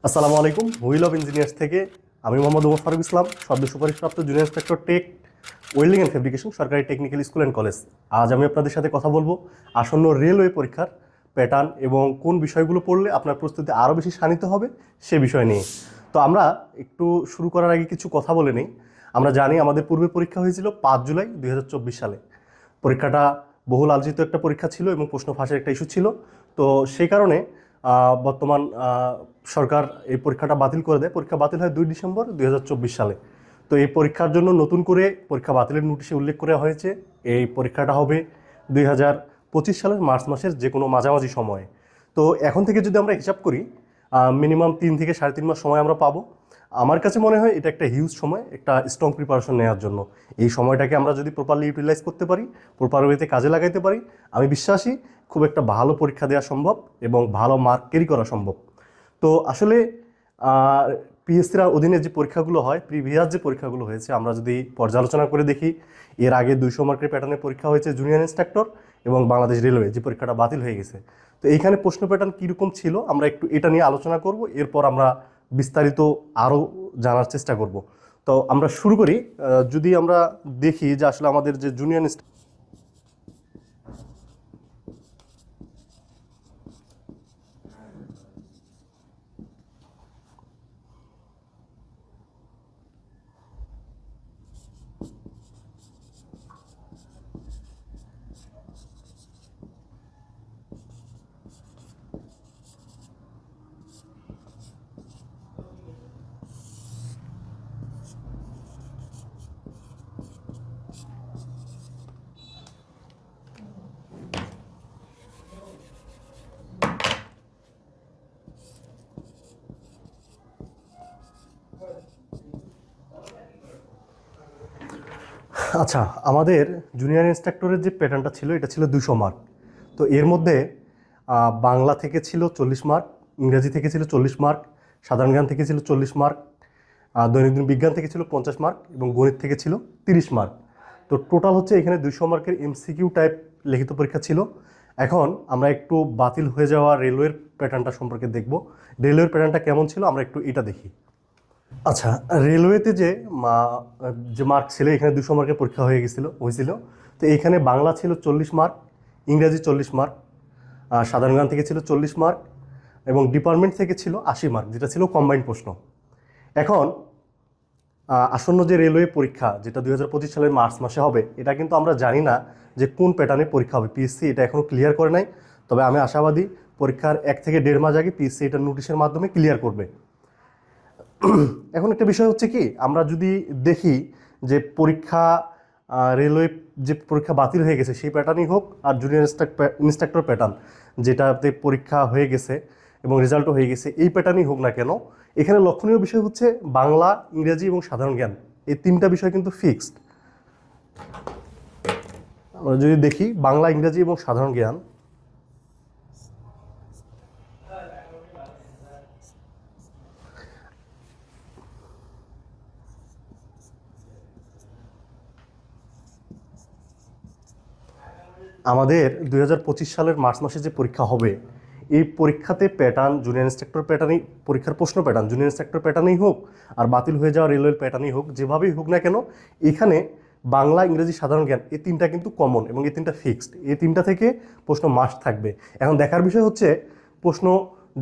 আসসালামু আলাইকুম। Wheel of engineers থেকে আমি মোহাম্মদ ওমর ফারুক ইসলাম, সদ্য সুপারিশপ্রাপ্ত junior inspector tech, welding and fabrication, সরকারি টেকনিক্যাল স্কুল অ্যান্ড কলেজ। আজ আমি আপনাদের সাথে কথা বলবো আসন্ন রেলওয়ে পরীক্ষার প্যাটার্ন এবং কোন বিষয়গুলো পড়লে আপনার প্রস্তুতি আরও বেশি শানিত হবে সে বিষয় নিয়ে। তো আমরা একটু শুরু করার আগে কিছু কথা বলে নিই। আমরা জানি আমাদের পূর্বের পরীক্ষা হয়েছিল 5 জুলাই 2024 সালে। পরীক্ষাটা বহুল আলোচিত একটা পরীক্ষা ছিল এবং প্রশ্ন ফাঁসের একটা ইস্যু ছিল। তো সেই কারণে বর্তমান সরকার এই পরীক্ষাটা বাতিল করে দেয়। পরীক্ষা বাতিল হয় 2 ডিসেম্বর 2024 সালে। তো এই পরীক্ষার জন্য নতুন করে পরীক্ষা বাতিলের নোটিশে উল্লেখ করা হয়েছে এই পরীক্ষাটা হবে 2025 সালের মার্চ মাসের যে কোনো মাঝামাঝি সময়ে। তো এখন থেকে যদি আমরা হিসাব করি মিনিমাম 3 থেকে 3.5 মাস সময় আমরা পাবো। আমার কাছে মনে হয় এটা একটা হিউজ সময়, একটা স্ট্রং প্রিপারেশন নেওয়ার জন্য। এই সময়টাকে আমরা যদি প্রপারলি ইউটিলাইজ করতে পারি, প্রপার ওয়েতে কাজে লাগাইতে পারি, আমি বিশ্বাসী খুব একটা ভালো পরীক্ষা দেওয়া সম্ভব এবং ভালো মার্ক ক্যারি করা সম্ভব। তো আসলে পিএসসির অধীনে যে পরীক্ষাগুলো হয়, প্রিভিয়াস যে পরীক্ষাগুলো হয়েছে, আমরা যদি পর্যালোচনা করে দেখি, এর আগে 200 মার্কের প্যাটার্নের পরীক্ষা হয়েছে জুনিয়র ইন্সট্রাক্টর এবং বাংলাদেশ রেলওয়ে, যে পরীক্ষাটা বাতিল হয়ে গেছে। তো এইখানে প্রশ্ন প্যাটার্ন কীরকম ছিল আমরা একটু এটা নিয়ে আলোচনা করব, এরপর আমরা বিস্তারিত আরও জানার চেষ্টা করব। তো আমরা শুরু করি। যদি আমরা দেখি যে আসলে আমাদের যে জুনিয়র আচ্ছা, আমাদের জুনিয়র ইন্সট্রাক্টরের যে প্যাটার্নটা ছিল এটা ছিল 200 মার্ক। তো এর মধ্যে বাংলা থেকে ছিল 40 মার্ক, ইংরেজি থেকে ছিল 40 মার্ক, সাধারণ জ্ঞান থেকে ছিল 40 মার্ক, দৈনন্দিন বিজ্ঞান থেকে ছিল 50 মার্ক এবং গণিত থেকে ছিল 30 মার্ক। তো টোটাল হচ্ছে এখানে 200 মার্কের এমসিকিউ টাইপ লিখিত পরীক্ষা ছিল। এখন আমরা একটু বাতিল হয়ে যাওয়া রেলওয়ের প্যাটার্নটা সম্পর্কে দেখব। রেলওয়ের প্যাটার্নটা কেমন ছিল আমরা একটু এটা দেখি। আচ্ছা, রেলওয়েতে যে মার্ক ছিল, এখানে 200 মার্কের পরীক্ষা হয়েছিল। তো এইখানে বাংলা ছিল 40 মার্ক, ইংরাজি 40 মার্ক, সাধারণ জ্ঞান থেকে ছিল 40 মার্ক এবং ডিপার্টমেন্ট থেকে ছিল 80 মার্ক, যেটা ছিল কম্বাইন্ড প্রশ্ন। এখন আসন্ন যে রেলওয়ে পরীক্ষা, যেটা 2025 সালের মার্চ মাসে হবে, এটা কিন্তু আমরা জানি না যে কোন প্যাটার্নে পরীক্ষা হবে। পিএসসি এটা এখনও ক্লিয়ার করে নাই। তবে আমি আশাবাদী পরীক্ষার 1 থেকে 1.5 মাস আগে পিএসসি এটা নোটিশের মাধ্যমে ক্লিয়ার করবে। এখন একটা বিষয় হচ্ছে কি, আমরা যদি দেখি যে পরীক্ষা রেলওয়ে যে পরীক্ষা বাতিল হয়ে গেছে সেই প্যাটার্নই হোক, আর জুনিয়র ইন্সট্রাক্টর প্যাটার্ন যেটাতে পরীক্ষা হয়ে গেছে এবং রেজাল্টও হয়ে গেছে, এই প্যাটার্নই হোক না কেন, এখানে লক্ষণীয় বিষয় হচ্ছে বাংলা, ইংরেজি এবং সাধারণ জ্ঞান, এই 3টা বিষয় কিন্তু ফিক্সড। আমরা যদি দেখি বাংলা, ইংরেজি এবং সাধারণ জ্ঞান, আমাদের 2025 সালের মার্চ মাসে যে পরীক্ষা হবে, এই পরীক্ষাতে প্যাটার্ন জুনিয়র ইন্সট্রাক্টর প্যাটার্নই, পরীক্ষার প্রশ্ন প্যাটার্ন জুনিয়র ইন্সট্রাক্টর প্যাটার্নই হোক আর বাতিল হয়ে যাওয়া রেলওয়ের প্যাটার্নই হোক, যেভাবেই হোক না কেন, এখানে বাংলা, ইংরেজি, সাধারণ জ্ঞান এই 3টা কিন্তু কমন এবং এই 3টা ফিক্সড। এই 3টা থেকে প্রশ্ন মাস্ট থাকবে। এখন দেখার বিষয় হচ্ছে প্রশ্ন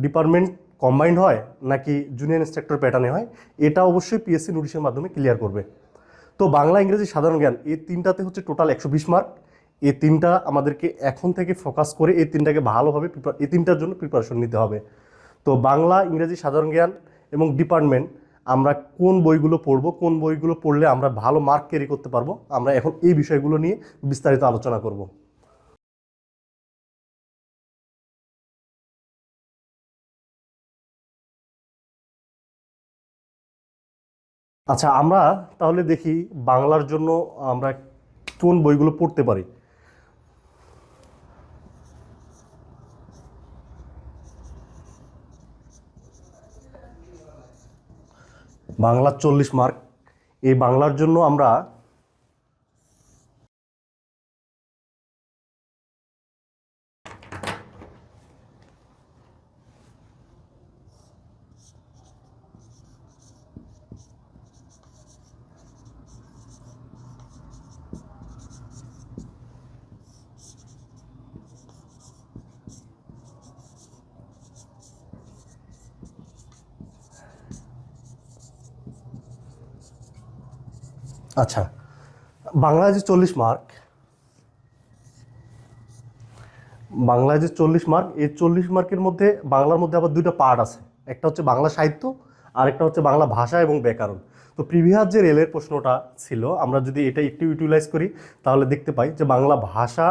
ডিপার্টমেন্ট কম্বাইন্ড হয় নাকি জুনিয়র ইন্সট্রাক্টর প্যাটার্নে হয়, এটা অবশ্যই পিএসসি নোটিশের মাধ্যমে ক্লিয়ার করবে। তো বাংলা, ইংরেজি, সাধারণ জ্ঞান এই 3টাতে হচ্ছে টোটাল 120 মার্ক। এই 3টা আমাদেরকে এখন থেকে ফোকাস করে এই 3টাকে ভালোভাবে এই 3টার জন্য প্রিপারেশন নিতে হবে। তো বাংলা, ইংরেজি, সাধারণ জ্ঞান এবং ডিপার্টমেন্ট আমরা কোন বইগুলো পড়বো, কোন বইগুলো পড়লে আমরা ভালো মার্ক ক্যারি করতে পারবো, আমরা এখন এই বিষয়গুলো নিয়ে বিস্তারিত আলোচনা করব। আচ্ছা, আমরা তাহলে দেখি বাংলার জন্য আমরা কোন বইগুলো পড়তে পারি। বাংলা 40 মার্ক। এই বাংলার জন্য আমরা আচ্ছা, বাংলায় যে 40 মার্ক, বাংলায় যে 40 মার্ক, এই 40 মার্কের মধ্যে বাংলার মধ্যে আবার দুইটা পার্ট আছে। একটা হচ্ছে বাংলা সাহিত্য, আর একটা হচ্ছে বাংলা ভাষা এবং ব্যাকরণ। তো প্রিভিয়াস যে রেলের প্রশ্নটা ছিল, আমরা যদি এটা একটু ইউটিলাইজ করি তাহলে দেখতে পাই যে বাংলা ভাষা,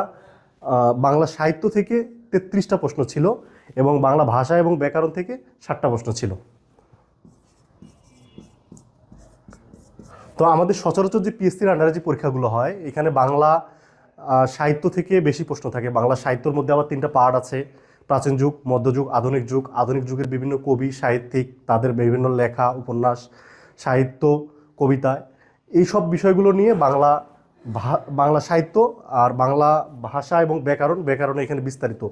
বাংলা সাহিত্য থেকে 33টা প্রশ্ন ছিল এবং বাংলা ভাষা এবং ব্যাকরণ থেকে 60টা প্রশ্ন ছিল। তো আমাদের সচরাচর যে পিএসসির আন্ডারে যে পরীক্ষাগুলো হয়, এখানে বাংলা সাহিত্য থেকে বেশি প্রশ্ন থাকে। বাংলা সাহিত্যর মধ্যে আবার 3টা পার্ট আছে: প্রাচীন যুগ, মধ্যযুগ, আধুনিক যুগ। আধুনিক যুগের বিভিন্ন কবি, সাহিত্যিক, তাদের বিভিন্ন লেখা, উপন্যাস, সাহিত্য, কবিতা, এই সব বিষয়গুলো নিয়ে বাংলা সাহিত্য আর বাংলা ভাষা এবং ব্যাকরণ এখানে বিস্তারিত।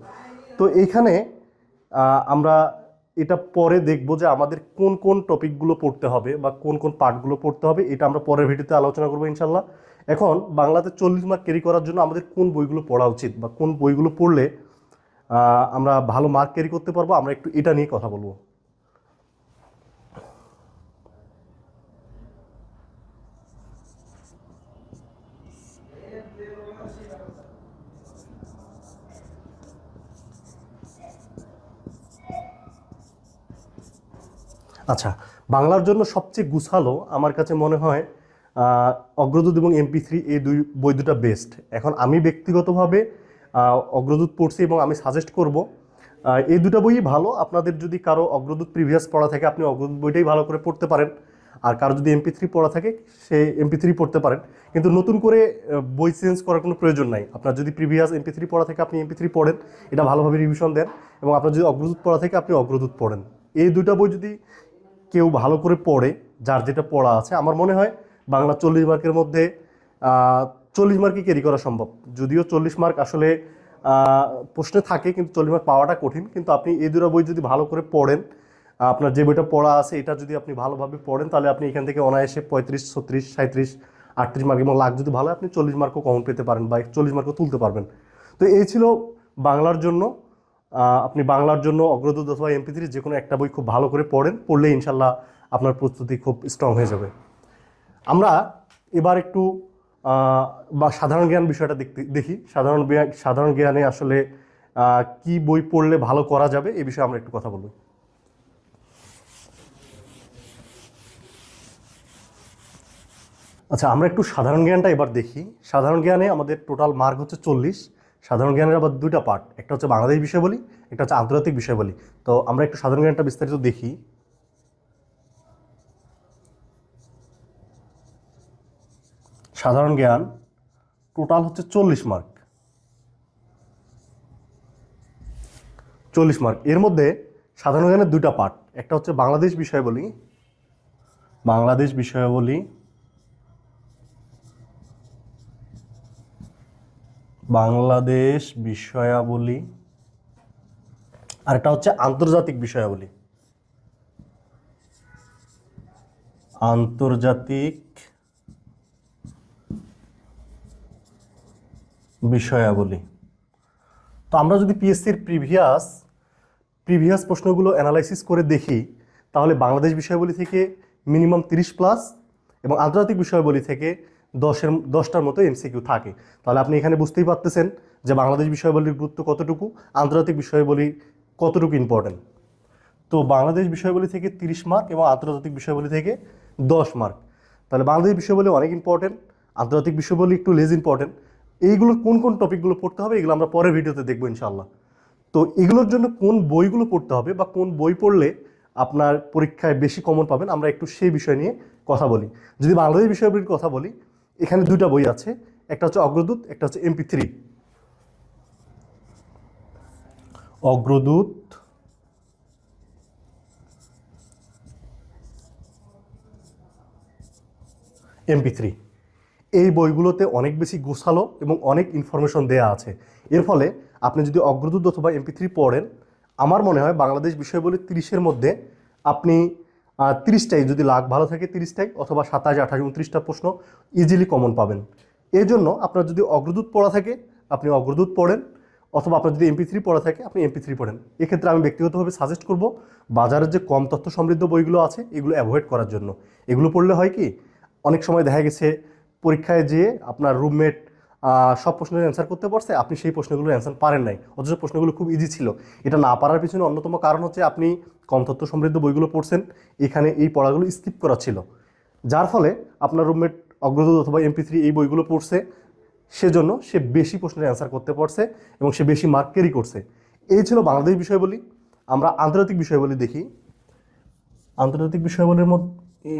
তো এইখানে আমরা এটা পরে দেখব যে আমাদের কোন কোন টপিকগুলো পড়তে হবে বা কোন কোন পার্টগুলো পড়তে হবে, এটা আমরা পরের ভিডিওতে আলোচনা করবো ইনশাল্লাহ। এখন বাংলাতে 40 মার্ক ক্যারি করার জন্য আমাদের কোন বইগুলো পড়া উচিত বা কোন বইগুলো পড়লে আমরা ভালো মার্ক ক্যারি করতে পারবো, আমরা একটু এটা নিয়ে কথা বলবো। আচ্ছা, বাংলার জন্য সবচেয়ে গুছালো আমার কাছে মনে হয় অগ্রদূত এবং MP3, এই বই দুটা বেস্ট। এখন আমি ব্যক্তিগতভাবে অগ্রদূত পড়ছি এবং আমি সাজেস্ট করব এই দুটো বইই ভালো। আপনাদের যদি কারো অগ্রদূত প্রিভিয়াস পড়া থাকে, আপনি অগ্রদূত বইটাই ভালো করে পড়তে পারেন। আর কারো যদি MP3 পড়া থাকে, সে MP3 পড়তে পারেন। কিন্তু নতুন করে বই চেঞ্জ করার কোনো প্রয়োজন নাই। আপনার যদি প্রিভিয়াস MP3 পড়া থাকে, আপনি MP3 পড়েন, এটা ভালোভাবে রিভিশন দেন। এবং আপনার যদি অগ্রদূত পড়া থাকে, আপনি অগ্রদূত পড়েন। এই দুটা বই যদি কেউ ভালো করে পড়ে, যার যেটা পড়া আছে, আমার মনে হয় বাংলা 40 মার্কের মধ্যে 40 মার্কই ক্যারি করা সম্ভব। যদিও 40 মার্ক আসলে প্রশ্নে থাকে, কিন্তু 40 মার্ক পাওয়াটা কঠিন। কিন্তু আপনি এই দুটো বই যদি ভালো করে পড়েন, আপনার যে বইটা পড়া আছে এটা যদি আপনি ভালোভাবে পড়েন, তাহলে আপনি এখান থেকে অনায়াসে 35, 36, 37, 38 মার্ক, এবং লাখ যদি ভালো, আপনি 40 মার্কও কমন পেতে পারেন বা 40 মার্কও তুলতে পারবেন। তো এই ছিল বাংলার জন্য। আপনি বাংলার জন্য অগ্রদূত অথবা MP3 যে কোনো একটা বই খুব ভালো করে পড়লে ইনশাল্লাহ আপনার প্রস্তুতি খুব স্ট্রং হয়ে যাবে। আমরা এবার একটু বা সাধারণ জ্ঞান বিষয়টা দেখি। সাধারণ জ্ঞানে আসলে কি বই পড়লে ভালো করা যাবে, এই বিষয়ে আমরা একটু কথা বলব। আচ্ছা, আমরা একটু সাধারণ জ্ঞানটা এবার দেখি। সাধারণ জ্ঞানে আমাদের টোটাল মার্ক হচ্ছে 40। সাধারণ জ্ঞানের আবার দুইটা পার্ট, একটা হচ্ছে বাংলাদেশ বিষয়াবলী, একটা হচ্ছে আন্তর্জাতিক বিষয়াবলী। তো আমরা একটু সাধারণ জ্ঞানটা বিস্তারিত দেখি। সাধারণ জ্ঞান টোটাল হচ্ছে 40 মার্ক। 40 মার্ক। এর মধ্যে সাধারণ জ্ঞানের দুইটা পার্ট, একটা হচ্ছে বাংলাদেশ বিষয়াবলী, বাংলাদেশ বিষয়াবলী, বাংলাদেশ বিষয়াবলী, আর একটা হচ্ছে আন্তর্জাতিক বিষয়াবলী, আন্তর্জাতিক বিষয়াবলী। তো আমরা যদি পিএসসির প্রিভিয়াস প্রশ্নগুলো অ্যানালাইসিস করে দেখি, তাহলে বাংলাদেশ বিষয়াবলী থেকে মিনিমাম 30+ এবং আন্তর্জাতিক বিষয়াবলী থেকে 10টার মতো MCQ থাকে। তাহলে আপনি এখানে বুঝতেই পারতেছেন যে বাংলাদেশ বিষয়াবলীর গুরুত্ব কতটুকু, আন্তর্জাতিক বিষয়াবলী কতটুকু ইম্পর্টেন্ট। তো বাংলাদেশ বিষয়াবলী থেকে 30 মার্ক এবং আন্তর্জাতিক বিষয়াবলী থেকে 10 মার্ক। তাহলে বাংলাদেশ বিষয়াবলী অনেক ইম্পর্টেন্ট, আন্তর্জাতিক বিষয়াবলী একটু লেস ইম্পর্টেন্ট। এইগুলোর কোন কোন টপিকগুলো পড়তে হবে, এগুলো আমরা পরের ভিডিওতে দেখবো ইনশাআল্লাহ। তো এগুলোর জন্য কোন বইগুলো পড়তে হবে বা কোন বই পড়লে আপনার পরীক্ষায় বেশি কমন পাবেন, আমরা একটু সেই বিষয় নিয়ে কথা বলি। যদি বাংলাদেশ বিষয়াবলীর কথা বলি, এখানে দুইটা বই আছে, একটা হচ্ছে অগ্রদূত, একটা হচ্ছে MP3। অগ্রদূত, MP3, এই বইগুলোতে অনেক বেশি গোছালো এবং অনেক ইনফরমেশন দেয়া আছে। এর ফলে আপনি যদি অগ্রদূত অথবা MP3 পড়েন, আমার মনে হয় বাংলাদেশ বিষয়াবলী 30-এর মধ্যে আপনি 30টাই, যদি লাখ ভালো থাকে 30টাই, অথবা 27, 28, 29টা প্রশ্ন ইজিলি কমন পাবেন। এই জন্য আপনার যদি অগ্রদূত পড়া থাকে, আপনি অগ্রদূত পড়েন, অথবা আপনার যদি MP3 পড়া থাকে, আপনি MP3 পড়েন। এক্ষেত্রে আমি ব্যক্তিগতভাবে সাজেস্ট করব বাজারের যে কম তথ্য সমৃদ্ধ বইগুলো আছে, এগুলো অ্যাভয়েড করার জন্য। এগুলো পড়লে হয় কি, অনেক সময় দেখা গেছে পরীক্ষায় যেয়ে আপনার রুমমেট সব প্রশ্নের অ্যান্সার করতে পারছে, আপনি সেই প্রশ্নগুলোর অ্যান্সার পারেন নাই, অথচ প্রশ্নগুলো খুব ইজি ছিল। এটা না পারার পিছনে অন্যতম কারণ হচ্ছে আপনি কম তথ্য সমৃদ্ধ বইগুলো পড়ছেন, এখানে এই পড়াগুলো স্কিপ করা ছিল, যার ফলে আপনার রুমমেট অগ্রদূত অথবা MP3 এই বইগুলো পড়ছে, সেজন্য সে বেশি প্রশ্নের অ্যান্সার করতে পারছে এবং সে বেশি মার্ক ক্যারি করছে। এই ছিল বাংলাদেশ বিষয়াবলী। আমরা আন্তর্জাতিক বিষয়াবলী দেখি। আন্তর্জাতিক বিষয়াবলীর মধ্যে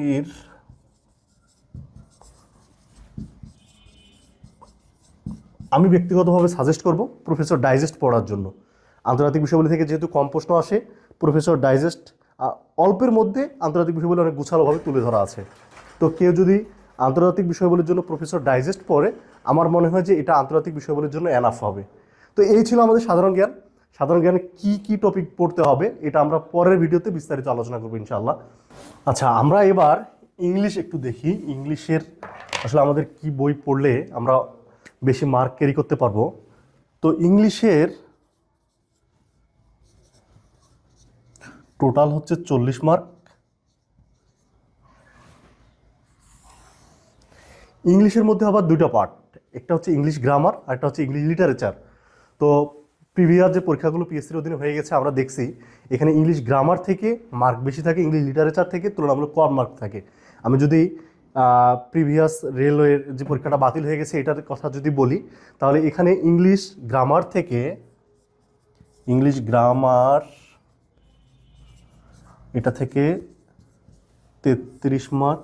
আমি ব্যক্তিগতভাবে সাজেস্ট করব প্রফেসর ডাইজেস্ট পড়ার জন্য। আন্তর্জাতিক বিষয়াবলী থেকে যেহেতু কম প্রশ্ন আসে, প্রফেসর ডাইজেস্ট অল্পের মধ্যে আন্তর্জাতিক বিষয়াবলী অনেক গুছালোভাবে তুলে ধরা আছে। তো কেউ যদি আন্তর্জাতিক বিষয়াবলীর জন্য প্রফেসর ডাইজেস্ট পড়ে, আমার মনে হয় যে এটা আন্তর্জাতিক বিষয়াবলীর জন্য এনাফ হবে। তো এই ছিল আমাদের সাধারণ জ্ঞান। সাধারণ জ্ঞানে কী কী টপিক পড়তে হবে এটা আমরা পরের ভিডিওতে বিস্তারিত আলোচনা করবো ইনশাআল্লাহ। আচ্ছা, আমরা এবার ইংলিশ একটু দেখি। ইংলিশের আসলে আমাদের কি বই পড়লে আমরা বেশি মার্ক ক্যারি করতে পারবো। তো ইংলিশের টোটাল হচ্ছে 40 মার্ক। ইংলিশের মধ্যে আবার দুটো পার্ট, একটা হচ্ছে ইংলিশ গ্রামার আর একটা হচ্ছে ইংলিশ লিটারেচার। তো প্রিভিয়াস যে পরীক্ষাগুলো পিএসসির অধীনে হয়ে গেছে আমরা দেখছি এখানে ইংলিশ গ্রামার থেকে মার্ক বেশি থাকে, ইংলিশ লিটারেচার থেকে তুলনামূলক কম মার্ক থাকে। আমি যদি প্রিভিয়াস রেলওয়ের যে পরীক্ষাটা বাতিল হয়ে গেছে এটার কথা যদি বলি, তাহলে এখানে ইংলিশ গ্রামার থেকে এটা থেকে 33 মার্ক,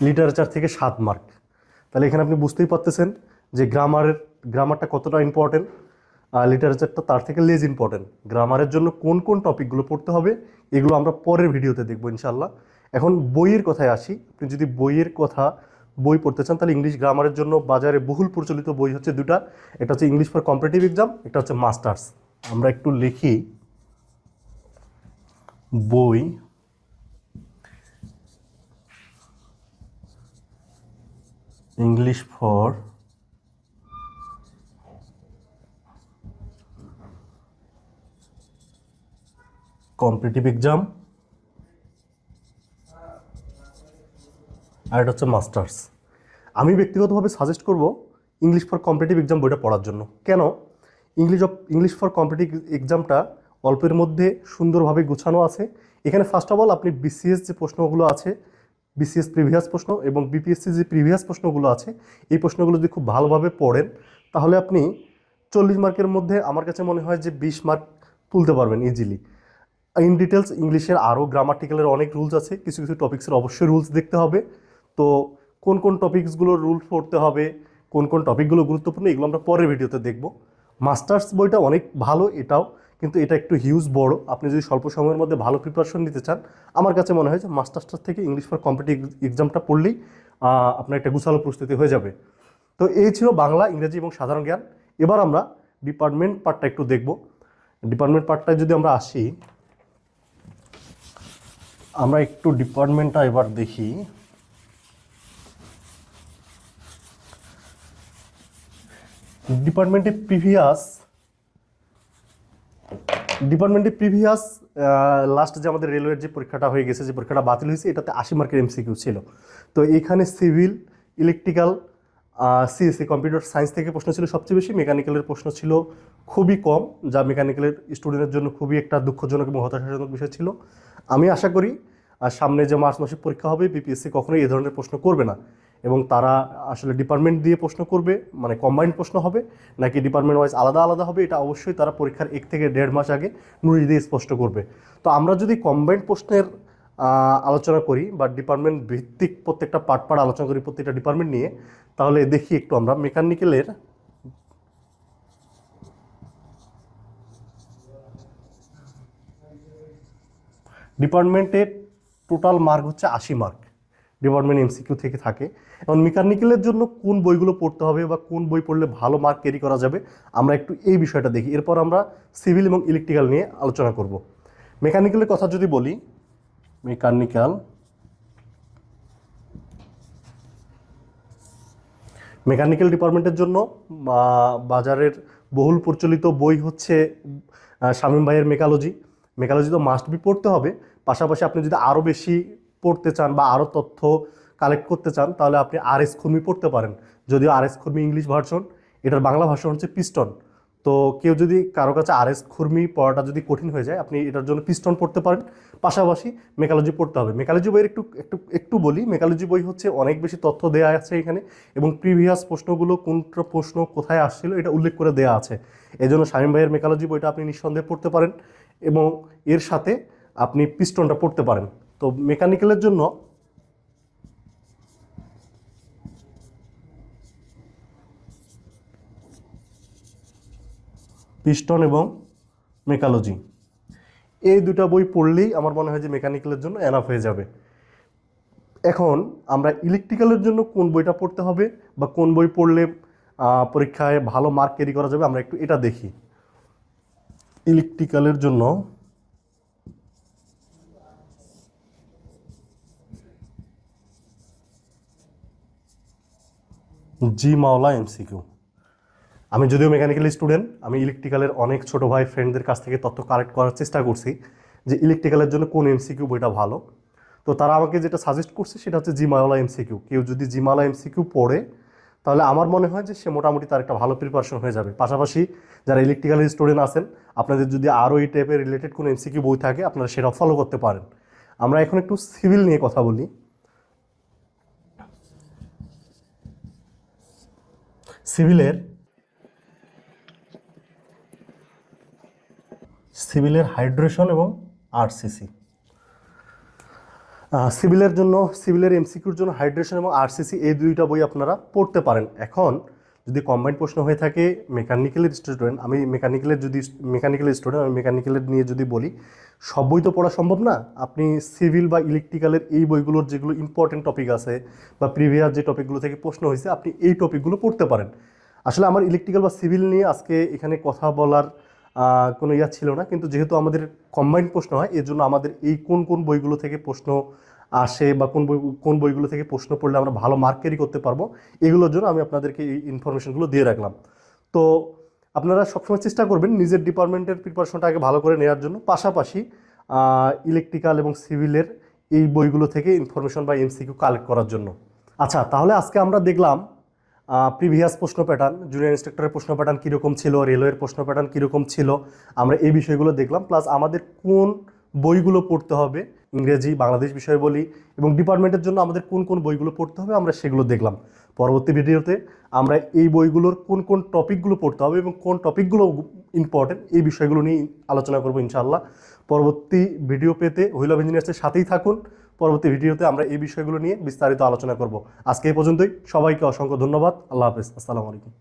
লিটারেচার থেকে 7 মার্ক। তাহলে এখানে আপনি বুঝতেই পারতেছেন যে গ্রামারটা কতটা ইম্পর্টেন্ট, লিটারেচারটা তার থেকে লেস ইম্পর্টেন্ট। গ্রামারের জন্য কোন কোন টপিকগুলো পড়তে হবে এগুলো আমরা পরের ভিডিওতে দেখবো ইনশাল্লাহ। এখন বইয়ের কথায় আসি। আপনি যদি বই পড়তে চান তাহলে ইংলিশ গ্রামারের জন্য বাজারে বহুল প্রচলিত বই হচ্ছে দুটা, একটা হচ্ছে ইংলিশ ফর কম্পিটিটিভ এক্সাম, একটা হচ্ছে মাস্টার্স। আমরা একটু লিখি বই ইংলিশ ফর কম্পিটিটিভ এক্সাম, আর এটা হচ্ছে মাস্টার্স। আমি ব্যক্তিগতভাবে সাজেস্ট করব ইংলিশ ফর কম্পিটিটিভ এক্সাম বইটা পড়ার জন্য। কেন? ইংলিশ ফর কম্পিটিটিভ এক্সামটা অল্পের মধ্যে সুন্দরভাবে গোছানো আছে। এখানে ফার্স্ট অফ অল আপনি বিসিএস যে প্রশ্নগুলো আছে, বিসিএস প্রিভিয়াস প্রশ্ন এবং বিপিএসসি যে প্রিভিয়াস প্রশ্নগুলো আছে, এই প্রশ্নগুলো যদি খুব ভালোভাবে পড়েন তাহলে আপনি 40 মার্কের মধ্যে আমার কাছে মনে হয় যে 20 মার্ক তুলতে পারবেন ইজিলি। ইন ডিটেলস ইংলিশের আরও গ্রামাটিক্যালের অনেক রুলস আছে, কিছু কিছু টপিক্সের অবশ্যই রুলস দেখতে হবে। তো কোন কোন টপিকসগুলোর রুলস পড়তে হবে, কোন কোন টপিকগুলো গুরুত্বপূর্ণ, এগুলো আমরা পরের ভিডিওতে দেখব। মাস্টার্স বইটা অনেক ভালো এটাও, কিন্তু এটা একটু হিউজ বড়। আপনি যদি স্বল্প সময়ের মধ্যে ভালো প্রিপারেশন নিতে চান, আমার কাছে মনে হয় যে মাস্টার্সটার থেকে ইংলিশ ফর কম্পিটিটিভ এক্সামটা পড়লেই আপনার একটা গুছালো প্রস্তুতি হয়ে যাবে। তো এই ছিল বাংলা, ইংরেজি এবং সাধারণ জ্ঞান। এবার আমরা ডিপার্টমেন্ট পার্টটা একটু দেখব। ডিপার্টমেন্ট পার্টটায় যদি আমরা আসি, আমরা একটু ডিপার্টমেন্টটা এবার দেখি। ডিপার্টমেন্টে প্রিভিয়াস লাস্ট যে আমাদের রেলওয়ের যে পরীক্ষাটা হয়ে গেছে, যে পরীক্ষাটা বাতিল হয়েছে, এটাতে 80 মার্কের MCQ ছিল। তো এখানে civil, electrical, CSC computer science থেকে প্রশ্ন ছিল সবচেয়ে বেশি। মেকানিক্যালের প্রশ্ন ছিল খুবই কম, যা মেকানিক্যালের স্টুডেন্টের জন্য খুবই একটা দুঃখজনক এবং হতাশাজনক বিষয় ছিল। আমি আশা করি সামনে যে মার্চ মাসে পরীক্ষা হবে বিপিএসসি কখনোই এই ধরনের প্রশ্ন করবে না, এবং তারা আসলে ডিপার্টমেন্ট দিয়ে প্রশ্ন করবে, মানে কম্বাইন্ড প্রশ্ন হবে নাকি ডিপার্টমেন্ট ওয়াইজ আলাদা আলাদা হবে, এটা অবশ্যই তারা পরীক্ষার 1 থেকে 1.5 মাস আগে নোটিশ দিয়ে স্পষ্ট করবে। তো আমরা যদি কম্বাইন্ড প্রশ্নের আলোচনা করি বা ডিপার্টমেন্ট ভিত্তিক প্রত্যেকটা পার্ট আলোচনা করি প্রত্যেকটা ডিপার্টমেন্ট নিয়ে, তাহলে দেখি একটু আমরা মেকানিক্যালের ডিপার্টমেন্টের টোটাল মার্ক হচ্ছে 80 মার্ক, ডিপার্টমেন্ট MCQ থেকে থাকে। এবং মেকানিক্যালের জন্য কোন বইগুলো পড়তে হবে বা কোন বই পড়লে ভালো মার্ক ক্যারি করা যাবে, আমরা একটু এই বিষয়টা দেখি। এরপর আমরা সিভিল এবং ইলেকট্রিক্যাল নিয়ে আলোচনা করব। মেকানিক্যালের কথা যদি বলি, মেকানিক্যাল ডিপার্টমেন্টের জন্য বাজারের বহুল প্রচলিত বই হচ্ছে শামীম ভাইয়ের মেকালজি। মেকালজি তো মাস্ট বি পড়তে হবে, পাশাপাশি আপনি যদি আরও বেশি পড়তে চান বা আরও তথ্য কালেক্ট করতে চান তাহলে আপনি RS খুরমি পড়তে পারেন। যদিও RS খুরমি ইংলিশ ভার্সন, এটার বাংলা ভার্সন হচ্ছে পিস্টন। তো কেউ যদি কারো কাছে RS খুরমি পড়াটা যদি কঠিন হয়ে যায় আপনি এটার জন্য পিস্টন পড়তে পারেন, পাশাপাশি মেকালজি পড়তে হবে। মেকালজি বইয়ের একটু একটু একটু বলি, মেকালজি বই হচ্ছে অনেক বেশি তথ্য দেওয়া আছে এখানে, এবং প্রিভিয়াস প্রশ্নগুলো কোনটা প্রশ্ন কোথায় আসছিল এটা উল্লেখ করে দেওয়া আছে। এই জন্য শামীম ভাইয়ের মেকালজি বইটা আপনি নিঃসন্দেহে পড়তে পারেন, এবং এর সাথে আপনি পিস্টনটা পড়তে পারেন। তো মেকানিক্যালের জন্য পিস্টন এবং মেকালজি এই দুটা বই পড়লেই আমার মনে হয় যে মেকানিক্যালের জন্য এনাফ হয়ে যাবে। এখন আমরা ইলেকট্রিক্যালের জন্য কোন বইটা পড়তে হবে বা কোন বই পড়লে পরীক্ষায় ভালো মার্ক ক্যারি করা যাবে আমরা একটু এটা দেখি। ইলেকট্রিক্যালের জন্য জি মাওলা MCQ। আমি যদিও মেকানিক্যাল স্টুডেন্ট, আমি ইলেকট্রিক্যালের অনেক ছোট ভাই ফ্রেন্ডদের কাছ থেকে তথ্য কালেক্ট করার চেষ্টা করছি যে ইলেকট্রিক্যালের জন্য কোন MCQ বইটা ভালো। তো তারা আমাকে যেটা সাজেস্ট করছে সেটা হচ্ছে জি মাওলা MCQ। কেউ যদি জি মাওলা MCQ পড়ে তাহলে আমার মনে হয় যে সে মোটামুটি তার একটা ভালো প্রিপারেশন হয়ে যাবে। পাশাপাশি যারা ইলেকট্রিক্যালের স্টুডেন্ট আছেন আপনাদের যদি আরও এই টাইপের রিলেটেড কোনো MCQ বই থাকে আপনারা সেটাও ফলো করতে পারেন। আমরা এখন একটু সিভিল নিয়ে কথা বলি। সিভিলের হাইড্রেশন এবং RCC। সিভিলের জন্য, সিভিলের MCQর জন্য হাইড্রেশন এবং RCC এই দুইটা বই আপনারা পড়তে পারেন। এখন যদি কম্বাইন্ড প্রশ্ন হয়ে থাকে মেকানিক্যালের স্টুডেন্ট, আমি মেকানিক্যালের স্টুডেন্ট, আমি মেকানিক্যালের নিয়ে যদি বলি সব বই তো পড়া সম্ভব না। আপনি সিভিল বা ইলেকট্রিক্যালের এই বইগুলোর যেগুলো ইম্পর্টেন্ট টপিক আছে বা প্রিভিয়াস যে টপিকগুলো থেকে প্রশ্ন হয়েছে আপনি এই টপিকগুলো পড়তে পারেন। আসলে আমার ইলেকট্রিক্যাল বা সিভিল নিয়ে আজকে এখানে কথা বলার কোনো ইয়া ছিল না, কিন্তু যেহেতু আমাদের কম্বাইন্ড প্রশ্ন হয় এর জন্য আমাদের এই কোন কোন বইগুলো থেকে প্রশ্ন আসে বা কোন বইগুলো থেকে প্রশ্ন পড়লে আমরা ভালো মার্ক ক্যারি করতে পারবো এগুলোর জন্য আমি আপনাদেরকে এই ইনফরমেশনগুলো দিয়ে রাখলাম। তো আপনারা সবসময় চেষ্টা করবেন নিজের ডিপার্টমেন্টের প্রিপারেশনটা আগে ভালো করে নেওয়ার জন্য, পাশাপাশি ইলেকট্রিক্যাল এবং সিভিলের এই বইগুলো থেকে ইনফরমেশন বা MCQ কালেক্ট করার জন্য। আচ্ছা, তাহলে আজকে আমরা দেখলাম প্রিভিয়াস প্রশ্ন প্যাটার্ন, জুনিয়র ইন্সট্রাক্টরের প্রশ্ন প্যাটার্ন কীরকম ছিল, রেলওয়ের প্রশ্ন প্যাটার্ন কীরকম ছিল, আমরা এই বিষয়গুলো দেখলাম। প্লাস আমাদের কোন বইগুলো পড়তে হবে, ইংরেজি বাংলাদেশ বিষয় বলি, এবং ডিপার্টমেন্টের জন্য আমাদের কোন কোন বইগুলো পড়তে হবে আমরা সেগুলো দেখলাম। পরবর্তী ভিডিওতে আমরা এই বইগুলোর কোন কোন টপিকগুলো পড়তে হবে এবং কোন টপিকগুলো ইম্পর্টেন্ট এই বিষয়গুলো নিয়ে আলোচনা করবো ইনশাআল্লাহ। পরবর্তী ভিডিও পেতে হুইল অফ ইঞ্জিনিয়ার্সের সাথেই থাকুন। পরবর্তী ভিডিওতে আমরা এই বিষয়গুলো নিয়ে বিস্তারিত আলোচনা করব। আজকে এই পর্যন্তই, সবাইকে অসংখ্য ধন্যবাদ। আল্লাহ হাফেজ, আসসালামু আলাইকুম।